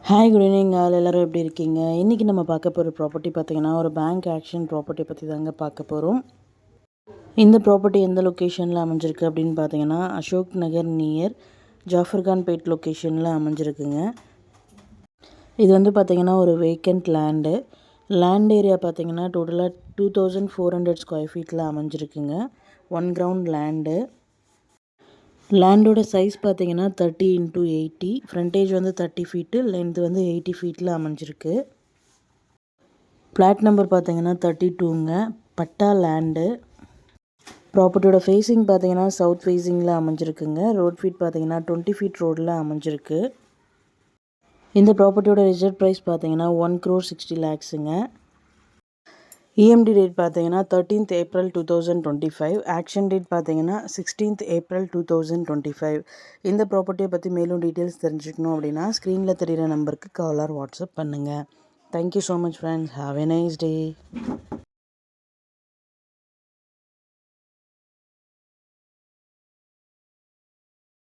Hi good evening all எல்லோரும் எப்படி இருக்கீங்க? இன்றைக்கி நம்ம பார்க்க போகிற ப்ராப்பர்ட்டி பார்த்திங்கன்னா ஒரு பேங்க் ஆக்ஷன் ப்ராப்பர்ட்டி பற்றி தாங்க பார்க்க போகிறோம். இந்த ப்ராப்பர்ட்டி எந்த லொக்கேஷனில் அமைஞ்சிருக்கு அப்படின்னு பார்த்தீங்கன்னா அசோக் நகர் நியர் ஜாஃபர்கான்பேட் லொக்கேஷனில் அமைஞ்சிருக்குங்க. இது வந்து பார்த்திங்கன்னா ஒரு வேக்கண்ட் லேண்ட் ஏரியா பார்த்திங்கன்னா டோட்டலாக 2400 ஸ்கொயர் ஃபீட்டில் அமைஞ்சிருக்குங்க. 1 கிரவுண்ட் லேண்டோட சைஸ் பார்த்தீங்கன்னா 30x80, ஃப்ரண்டேஜ் வந்து 30 ஃபீட்டு, லென்த் வந்து 80 ஃபீட்டில் அமைஞ்சிருக்கு. பிளாட் நம்பர் பார்த்தீங்கன்னா 32ங்க. பட்டா லேண்டு. ப்ராப்பர்ட்டியோட ஃபேஸிங் பார்த்தீங்கன்னா சவுத் ஃபேஸிங்கில் அமைஞ்சிருக்குங்க. ரோட் ஃபீட் பார்த்தீங்கன்னா 20 ஃபீட் ரோடில் அமைஞ்சிருக்கு. இந்த ப்ராப்பர்ட்டியோட ரிசர்வ் ப்ரைஸ் பார்த்தீங்கன்னா 1,60,00,000ங்க. EMD டேட் பார்த்தீங்கன்னா 13th April 2025. ஆக்ஷன் டேட் பார்த்தீங்கன்னா 16th April 2025. இந்த ப்ராப்பர்ட்டியை பற்றி மேலும் டீட்டெயில்ஸ் தெரிஞ்சுக்கணும் அப்படின்னா ஸ்க்ரீனில் தெரிகிற நம்பருக்கு கால் ஆர் வாட்ஸ்அப் பண்ணுங்கள். Thank you so much friends. Have a nice day.